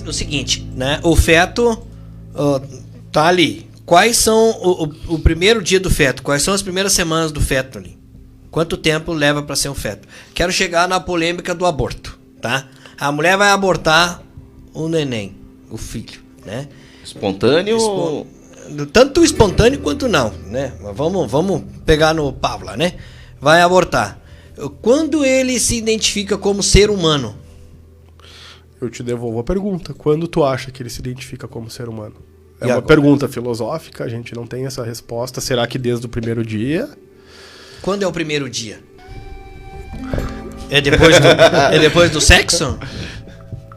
O seguinte, né? O feto tá ali. Quais são o primeiro dia do feto? Quais são as primeiras semanas do feto ali? Quanto tempo leva para ser um feto? Quero chegar na polêmica do aborto, tá? A mulher vai abortar o neném, o filho, né? Espontâneo? Tanto espontâneo quanto não, né? Vamos pegar no Pavla, né? Vai abortar. Quando ele se identifica como ser humano? Eu te devolvo a pergunta. Quando tu acha que ele se identifica como ser humano? É uma agora? Pergunta filosófica, a gente não tem essa resposta. Será que desde o primeiro dia? Quando é o primeiro dia? É depois do sexo?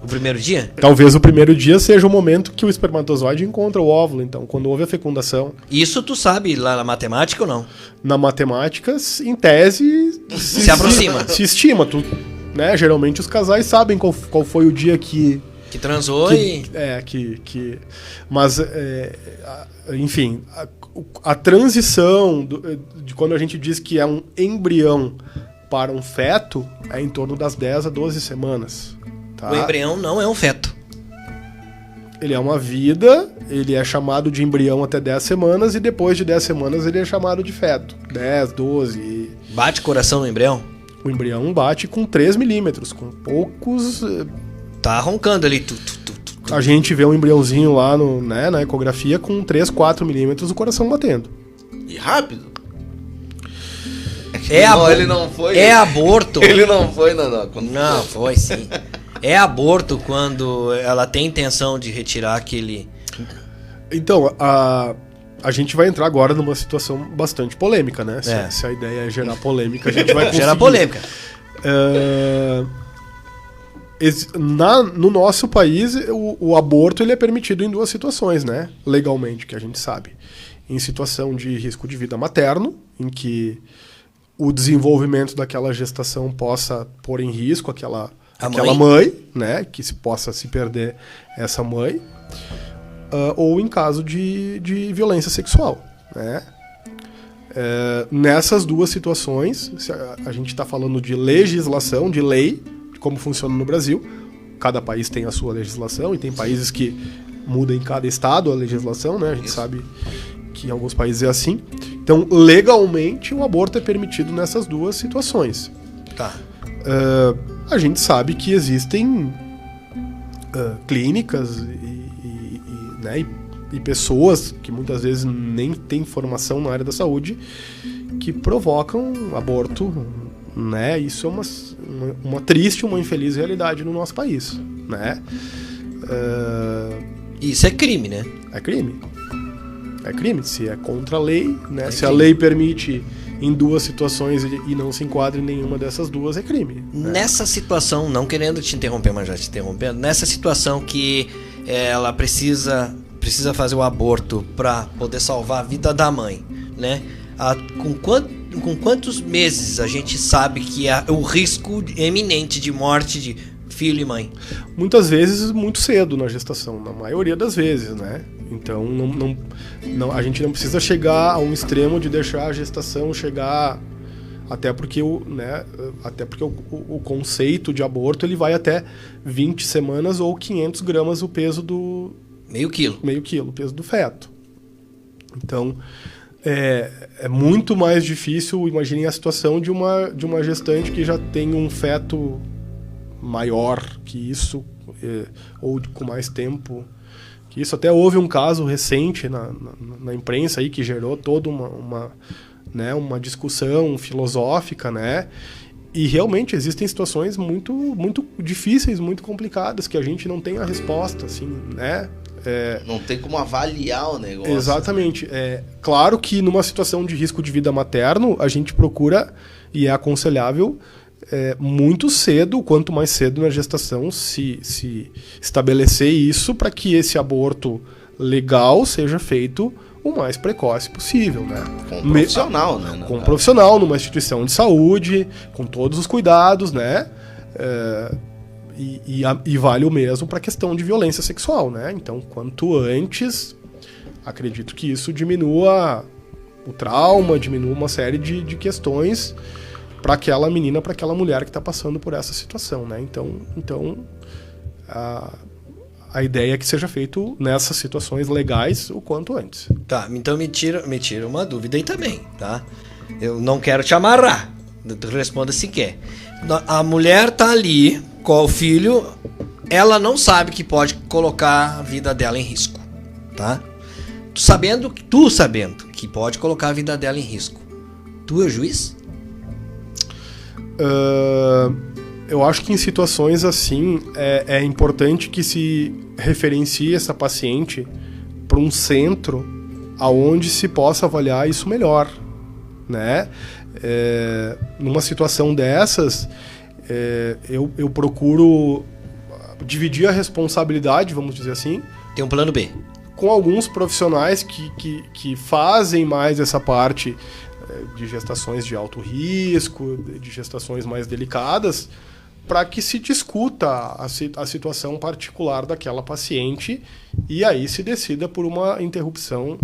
O primeiro dia? Talvez o primeiro dia seja o momento que o espermatozoide encontra o óvulo. Então, quando houve a fecundação. Isso tu sabe lá na matemática ou não? Na matemática, em tese... Se aproxima. Se estima. Né? Geralmente os casais sabem qual foi o dia que transou mas, enfim, a transição de quando a gente diz que é um embrião para um feto é em torno das 10 a 12 semanas. Tá? O embrião não é um feto. Ele é uma vida, ele é chamado de embrião até 10 semanas e depois de 10 semanas ele é chamado de feto. 10, 12... Bate coração no embrião? O embrião bate com 3 milímetros, com poucos... Tá roncando ali. A gente vê um embriãozinho lá na ecografia com 3, 4 milímetros o coração batendo. E rápido? Ele não foi. É aborto. Ele não foi, não. Não, foi sim. É aborto quando ela tem intenção de retirar aquele... Então, a gente vai entrar agora numa situação bastante polêmica, né? Se a ideia é gerar polêmica, a gente vai conseguir. Gerar polêmica. No nosso país, o aborto ele é permitido em 2 situações, né? Legalmente, que a gente sabe. Em situação de risco de vida materno, em que o desenvolvimento daquela gestação possa pôr em risco aquela mãe, né? Que possa se perder essa mãe. Ou em caso de violência sexual, né? Nessas 2 situações, a gente está falando de legislação, de lei, de como funciona no Brasil. Cada país tem a sua legislação e tem países que mudam em cada estado a legislação, né? A gente sabe que em alguns países é assim. Então, legalmente, o aborto é permitido nessas 2 situações. Tá. A gente sabe que existem clínicas e pessoas que muitas vezes nem têm formação na área da saúde que provocam aborto, né? Isso é uma triste, uma infeliz realidade no nosso país, né? Isso é crime, né? É crime. É crime, se é contra a lei, né? Se a lei permite em 2 situações e não se enquadra em nenhuma dessas 2, é crime. Né? Nessa situação, não querendo te interromper, mas já te interrompendo, nessa situação que ela precisa fazer o aborto para poder salvar a vida da mãe, né? Com quantos meses a gente sabe que há o risco eminente de morte de filho e mãe? Muitas vezes muito cedo na gestação, na maioria das vezes, né? Então a gente não precisa chegar a um extremo de deixar a gestação chegar, até porque o conceito de aborto ele vai até 20 semanas ou 500 gramas o peso do... Meio quilo, o peso do feto. Então, é muito mais difícil, imaginem a situação de uma gestante que já tem um feto maior que isso, ou com mais tempo que isso. Até houve um caso recente na imprensa aí que gerou toda uma discussão filosófica, né? E realmente existem situações muito, muito difíceis, muito complicadas, que a gente não tem a resposta, assim, né? Não tem como avaliar o negócio. Exatamente. Claro que numa situação de risco de vida materno, a gente procura, e é aconselhável, muito cedo, quanto mais cedo na gestação, se estabelecer isso para que esse aborto legal seja feito o mais precoce possível, né? Com um profissional, né? Com um profissional, numa instituição de saúde, com todos os cuidados, né? E vale o mesmo para a questão de violência sexual, né? Então, quanto antes, acredito que isso diminua o trauma, diminua uma série de questões para aquela menina, para aquela mulher que está passando por essa situação, né? Então a ideia é que seja feito nessas situações legais o quanto antes. Tá, então me tira uma dúvida aí também, tá? Eu não quero te amarrar. Tu responda se quer. A mulher tá ali com o filho, ela não sabe que pode colocar a vida dela em risco, tá? Tu sabendo que pode colocar a vida dela em risco. Tu é o juiz? Eu acho que em situações assim é importante que se referencie essa paciente para um centro aonde se possa avaliar isso melhor, né? Numa situação dessas, eu procuro dividir a responsabilidade, vamos dizer assim. Tem um plano B. Com alguns profissionais que fazem mais essa parte de gestações de alto risco, de gestações mais delicadas, para que se discuta a situação particular daquela paciente e aí se decida por uma interrupção,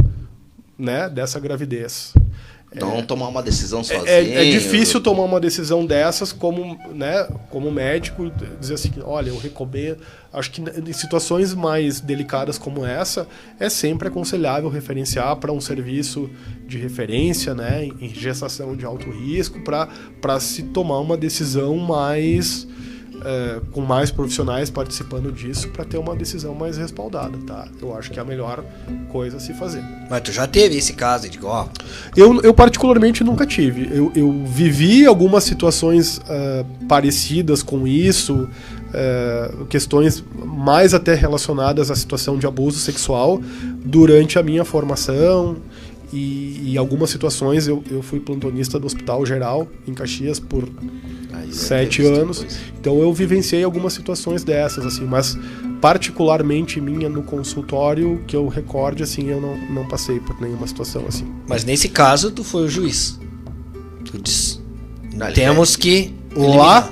né, dessa gravidez. Não tomar uma decisão sozinho. É difícil tomar uma decisão dessas como médico, dizer assim, olha, eu recomendo. Acho que em situações mais delicadas como essa, é sempre aconselhável referenciar para um serviço de referência, né, em gestação de alto risco, para se tomar uma decisão mais com mais profissionais participando disso, para ter uma decisão mais respaldada, tá? Eu acho que é a melhor coisa a se fazer. Mas tu já teve esse caso de Eu particularmente nunca tive. Eu vivi algumas situações parecidas com isso, questões mais até relacionadas à situação de abuso sexual durante a minha formação, e em algumas situações eu fui plantonista do Hospital Geral em Caxias por 7 anos. Então eu vivenciei algumas situações dessas, assim, mas particularmente minha no consultório, que eu recorde, assim, eu não passei por nenhuma situação assim. Mas nesse caso tu foi o juiz. Tu disse, temos que lá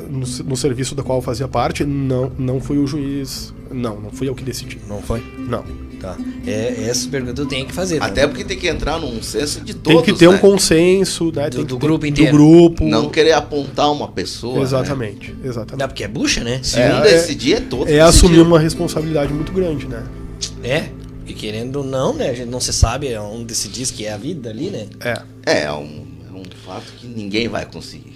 no serviço da qual eu fazia parte, não fui o juiz. Não fui eu que decidi. Não foi? Não. Tá. Essa pergunta eu tenho que fazer. Até porque tem que entrar num senso de todos, tem que ter um consenso, né? Do grupo inteiro. Do grupo. Não querer apontar uma pessoa. Exatamente, né? exatamente. Não, porque é bucha, né? Se um decidir, é todo. É assumir uma responsabilidade muito grande, né? E querendo ou não, né? A gente não se sabe onde se diz que é a vida ali, né? É um fato que ninguém vai conseguir.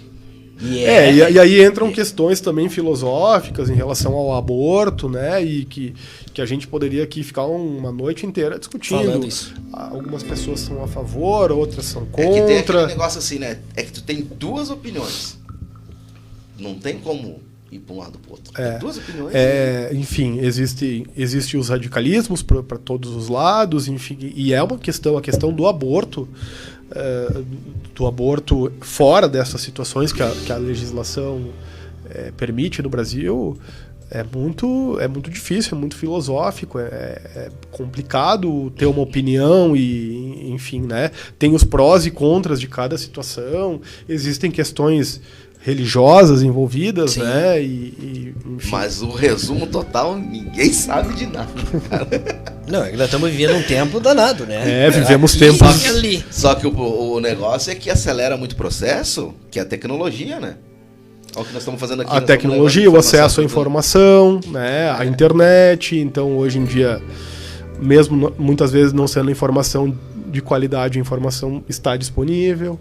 E aí entram questões também filosóficas em relação ao aborto, né? E que a gente poderia aqui ficar uma noite inteira discutindo. Falando isso. Algumas pessoas são a favor, outras são contra. É que tem aquele negócio assim, né? É que tu tem duas opiniões. Não tem como ir para um lado para o outro. Tem duas opiniões. Enfim, existe os radicalismos para todos os lados, enfim, e é uma questão, a questão do aborto fora dessas situações que a legislação permite no Brasil, é muito difícil, é muito filosófico, é complicado ter uma opinião e, enfim, né? Tem os prós e contras de cada situação, existem questões religiosas envolvidas, sim, né? Enfim. Mas o resumo total, ninguém sabe de nada, cara. Não, é que nós estamos vivendo um tempo danado, né? Vivemos aqui, tempos... Só que o negócio é que acelera muito o processo, que é a tecnologia, né? Olha o que nós estamos fazendo aqui. A tecnologia, o acesso à informação, né? A internet. Então, hoje em dia, mesmo muitas vezes não sendo informação de qualidade, a informação está disponível.